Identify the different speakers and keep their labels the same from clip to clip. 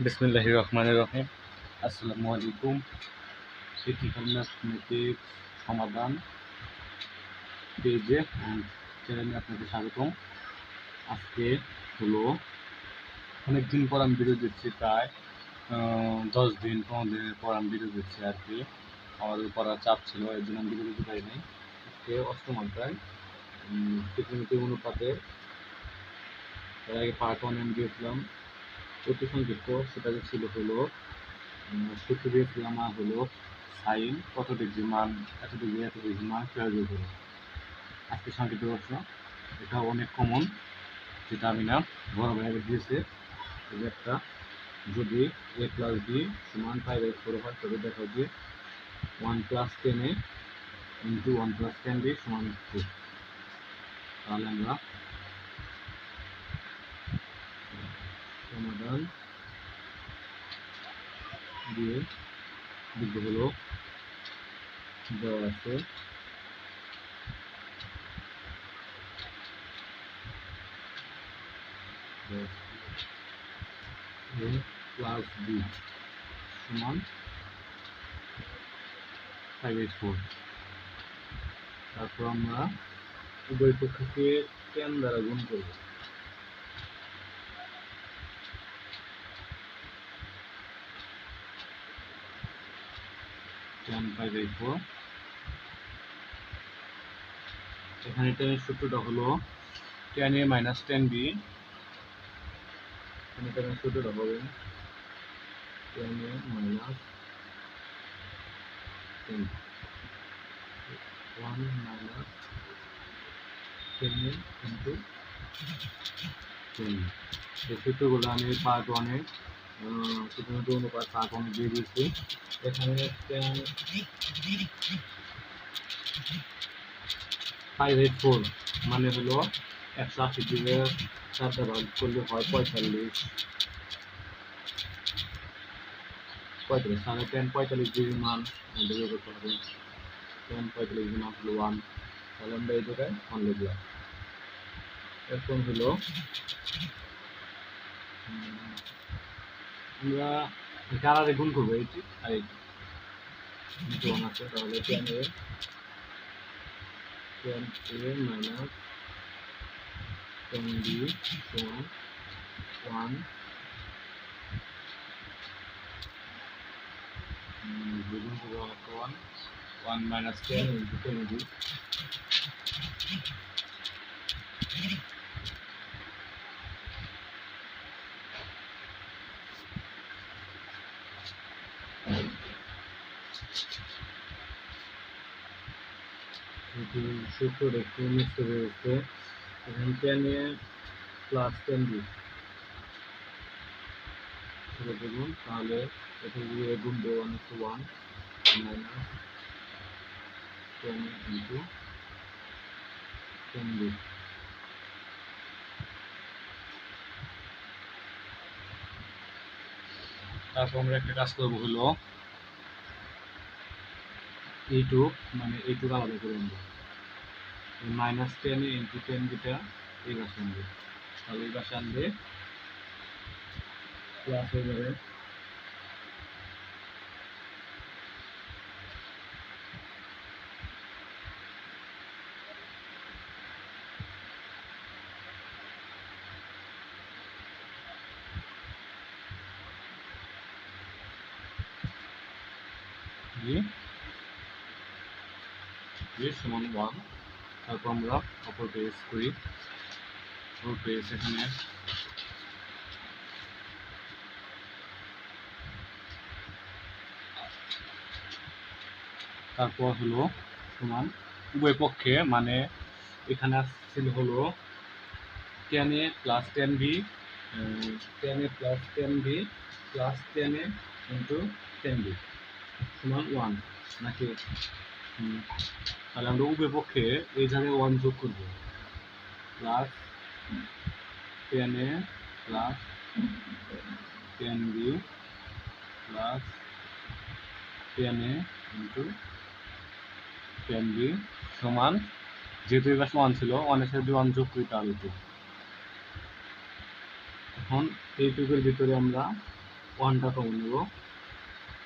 Speaker 1: বিসমিল্লাহির রহমানির রহিম। আসসালামু আলাইকুম। শিক্ষিকা ম্যাথমেটিক্স সমাধান পেজে অ্যান্ড চ্যানেলে আপনাকে স্বাগতম। আজকে হলো অনেকদিন পর আমি ভিডিও দিচ্ছি, প্রায় 10 দিন 15 দিনের পর আমি ভিডিও দিচ্ছি আর কি। আমাদের পড়ার চাপ ছিল, এর জন্য আমি ভিডিও দিতে পারি নাই। আজকে অষ্টম অধ্যায় ত্রিকোণমিতিক অনুপাতের এর আগে পার্ট 1 আমি দিয়েছিলাম অতি সংক্ষিপ্ত, সেটা ছিল হলো সূত্র দিয়েছিলাম আর হলো সাইন কত ডিগ্রি মান এত ডিগ্রি মান প্রয়োগ করে। আজকে সংক্ষিপ্ত প্রশ্ন, এটা অনেক কমন, যেটা আমি না বড় ভাইয়ের দিয়েছে। এই একটা, যদি a প্লাস বি সমান 5/4 হয় তবে দেখো যে 1 plus 10a into 1 plus 10b সমান 2। তাহলে আমরা সমাধান দিয়ে লিখব হলো দেওয়া আছে a প্লাস বি সমান 5/4। তারপর আমরা উভয় পক্ষকে 10 দ্বারা গুণ করব। এখানে টেনের সূত্রটা হলো 10a মাইনাস 10b। এখানে টেনের সূত্রটা হবে 10a minus 10, 1 minus 10a into 10। এই সূত্রগুলো আমি পার্ট 1-এ ত্রিকোণমিতিক অনুপাত পার্ট 1 দিয়ে দিয়েছি। এখানে 5/4 মানে হলো 180 থেকে 4 দ্বারা ভাগ করলে হয় 45। তাহলে 10 ডিগ্রি মান বের করতে হবে। 10 ডিগ্রি মান হলো 1, তাহলে আমরা এই জায়গায় 1 লিখলাম। এখন হলো আমরা কারারে গুণ করবো এইটি আর এইটি, দুটো 1 আছে, তাহলে 10a মাইনাস 10b সমান 1 গুণ করবো 1 মাইনাস 10 ইন্টু 10b। সূত্র একটু মিক্স রয়েছে, এখানে 10a প্লাস 10b সেটা দেখুন, তাহলে এটা যদি গুণ দেবো 1 মাইনাস 10 ইন্টু 10b। তারপর আমরা একটা কাজ করবো হলো এইটুক মানে এইটুক আলাদা করে নেবো, মাইনাস 10 ইন্টু 10bটা এই পাশে আনবে, তাহলে এই পাশে আনলে প্লাস হয়ে যাবে সমান 1। তারপর আমরা অপর পেজ করি, অপর পেজ এখানে তারপর হলো সমান উভয় পক্ষে, মানে এখানে আসছিল হলো 10a plus 10b, 10a plus 10b plus 10a into 10b সমান 1 নাকি। তাহলে আমরা উভয় পক্ষে এই জায়গায় 1 যোগ করব, plus 10a plus 10b plus 10a into 10b সমান, যেহেতু এই পাশে 1 ছিল, 1 এর সাথে 1 যোগ করি তাহলে 2। এখন এইটুকুর ভিতরে আমরা ওয়ানটা কমন নেব,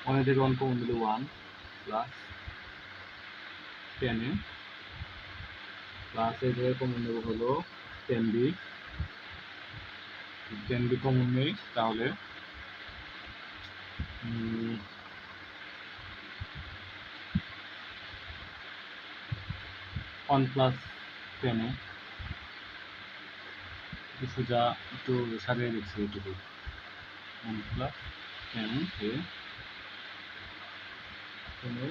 Speaker 1: ওয়ানের থেকে ওয়ান কমন নিলে ওয়ান প্লাস 10 প্লাস এই জায়গায় কমন নেব হলো 10b, 10b কমন নেই তাহলে 1 প্লাস 10 সোজা একটু সারিয়ে দিচ্ছি এটুকু 1 প্লাস 10 এ 2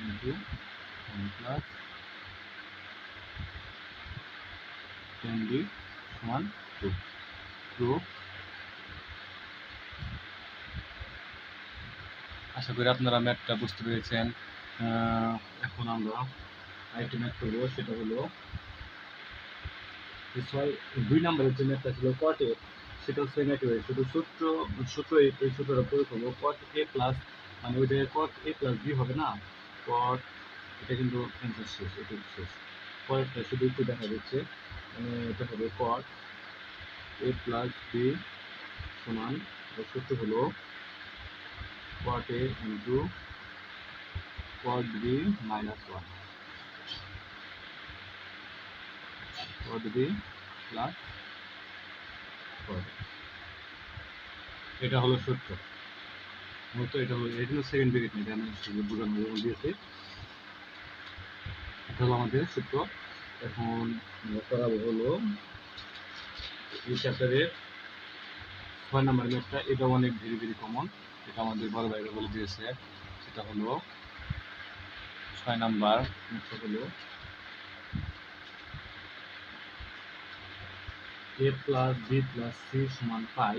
Speaker 1: into 1 plus 10b সমান 2 প্রুফ। আশা করি আপনারা ম্যাথটা বুঝতে পেরেছেন। এখন আমরা আরেকটি ম্যাথ করবো, সেটা হলো 2 নম্বরের যে ম্যাথটা ছিল cot a, সেটা হচ্ছে একইভাবে শুধু সূত্র এই সূত্রটা প্রয়োগ করবো cot a প্লাস, মানে ওই জায়গায় cot a প্লাস b হবে না, cot, এটা কিন্তু অ্যান্সার শেষ, এটা শেষ। পরেরটা শুধু একটু দেখা যাচ্ছে, এটা হবে cot a প্লাস b সমান, সূত্র হলো cot a into cot b minus 1, cot b plus cot a। এটা হলো সূত্র, মূলত এটা হলো, এটা কিন্তু সেকেন্ড ব্র্যাকেট নেই, আমি বোঝানোর জন্য দিয়েছি। এটা হলো আমাদের সূত্র। এখন করাবো হলো এই চ্যাপ্টারের 6 নম্বর ম্যাথটা, এটা অনেক ভেরি ভেরি কমন, এটা আমাদের বড় ভাইরা বলে দিয়েছে। সেটা হলো 6 নাম্বার ম্যাথটা হলো a plus b plus c সমান পাই,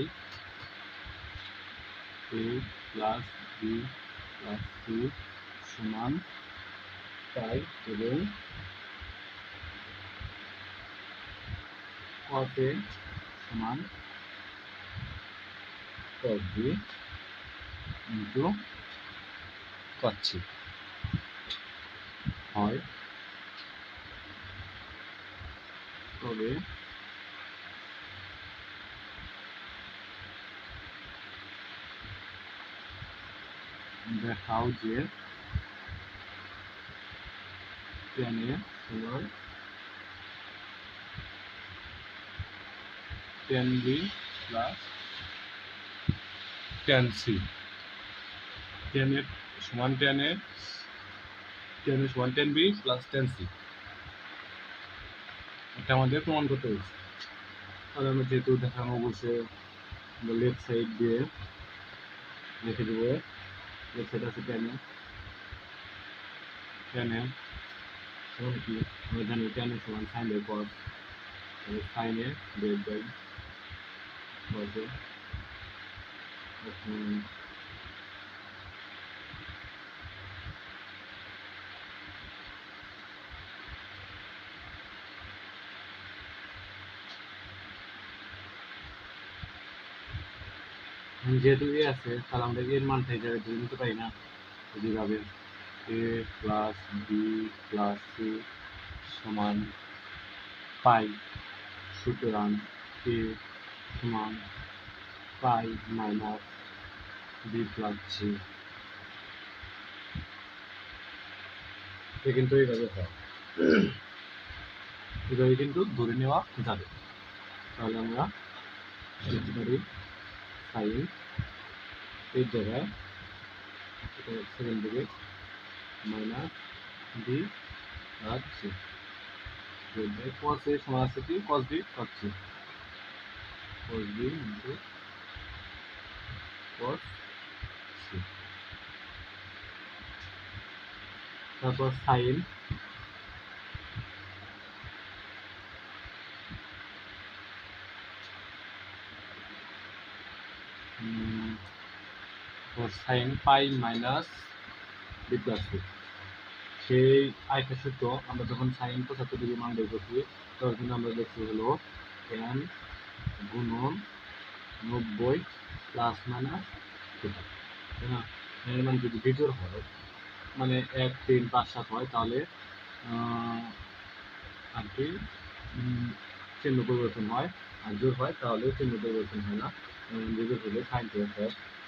Speaker 1: a plus b plus c সমান পাই, এবং cot a সমান cot b into cot c হয়, তবে দেখাও যে tan a সমান tan b plus tan c, tan a সমান tan a, tan a সমান tan b plus tan c, এটা আমাদের প্রমাণ করতে হয়েছে। তাহলে আমরা যেহেতু দেখানো বলছে, লেফট সাইড দিয়ে লিখে দেবো, লেফট সাইড আছে tan a, সমান কি আমরা জানি tan a সমান sin a cos, sin a divide by cos a। এখন যেহেতু এ আছে, তাহলে আমরা এর মানটা এই জায়গায় ধরে নিতে পারি না, যেভাবে a plus b plus c সমান পাই, সুতরাং a সমান pi minus b plus c, এটা কিন্তু এইভাবে হয়, এভাবে কিন্তু ধরে নেওয়া যাবে। তাহলে আমরা লিখতে পারি সাইন এর জায়গায় সেকেন্ড দিকে minus b plus c, cos a সমান আছে কি cos b cos c, cos b into cos c, তারপর sine sine pi minus b plus c. সেই আরেকটা সূত্র, আমরা যখন সাইন 75 ডিগ্রি মান বের করছি, তখন আমরা দেখছি হলো tan গুণন 90 প্লাস মাইনাস থিটা, তাই না? এর মান যদি বিজোড় হয়, মানে 1 3 5 7 হয়, তাহলে কি চিহ্ন পরিবর্তন হয়, আর জোর হয় তাহলে চিহ্ন পরিবর্তন হয় না, জোর হলে সাইন টু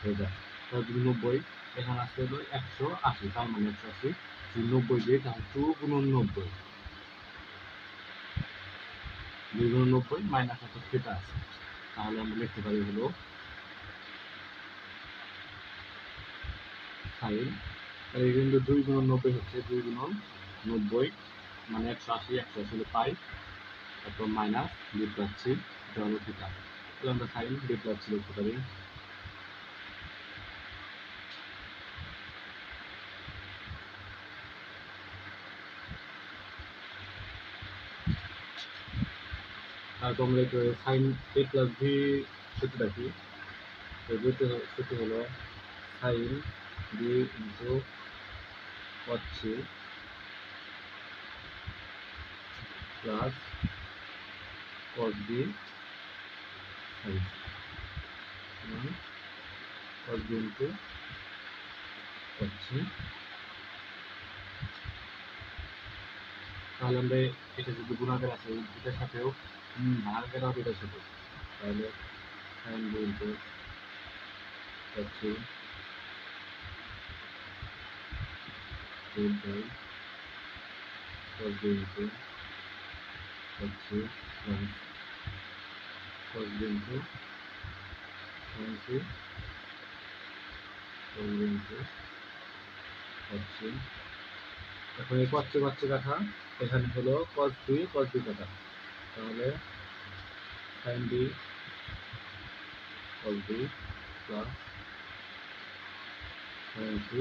Speaker 1: হয়ে যায়। তাহলে যদি 90 এখানে আসতে হলো 180, তার মানে 180 যদি 90 দিয়ে তাহলে 2 গুণন 90, 2 গুণন 90 মাইনাস একটা থিটা আছে, তাহলে আমরা লিখতে পারি হলো সাইন, এই কিন্তু 2 গুণন 90 হচ্ছে 2 গুণন 90 মানে 180, 180 হলো পাই, তারপর মাইনাস বি প্লাস সি, এটা হলো থিটা। তাহলে আমরা সাইন বি প্লাস সি লিখতে পারি। তারপর আমরা সাইন এ প্লাস বি সূত্রটা কি, সূত্র হলো sine b into cot c plus cos b sine cos b into cot c. তাহলে আমরা এটা যদি গুণাকার আছে এটার সাথেও ভাগাকার হবে এটার সাথে, তাহলে sine b into cot c by cos b into cot c plus cos b into sine C cos b into cot c. এখন এই কচ্ছে কাটা, এখানে হলো কস বি কাটা, তাহলে sine B cos B plus sine C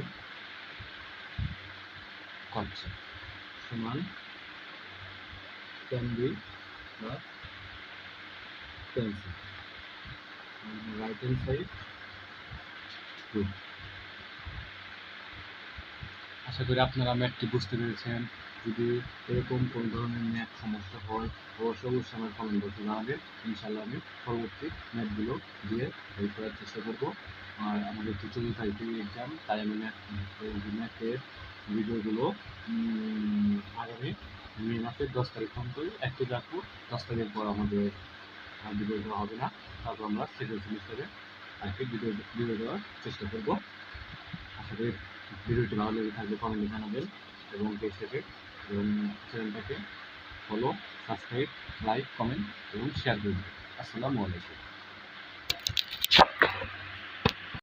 Speaker 1: cos সমান tan B plus tan C, right hand side too. আশা করি আপনারা ম্যাথটি বুঝতে পেরেছেন। যদি এরকম কোন ধরনের ম্যাথ সমস্যা হয় অবশ্যই আমার কমেন্ট বক্সে জানাবেন। ইনশাআল্লাহ আমি পরবর্তী ম্যাথগুলো দিয়ে হেল্প করার চেষ্টা করব। আর আমাদের 14 তারিখে এক্সাম, তাই আমি ম্যাথের ভিডিওগুলো আগামী মে মাসের 10 তারিখ পর্যন্ত অ্যাক্টিভ রাখবো। 10 তারিখ পর আমাদের ভিডিও দেওয়া হবে না, তারপর আমরা সেকেন্ড সেমিস্টারে আরেকটি ভিডিও দেওয়ার চেষ্টা করব। আশা করি ভিডিওটি ভালো লেগে থাকলে কমেন্টে জানাবেন এবং পেজটাকে এবং চ্যানেলটাকে ফলো, সাবস্ক্রাইব, লাইক, কমেন্ট এবং শেয়ার করবেন। আসসালামু আলাইকুম।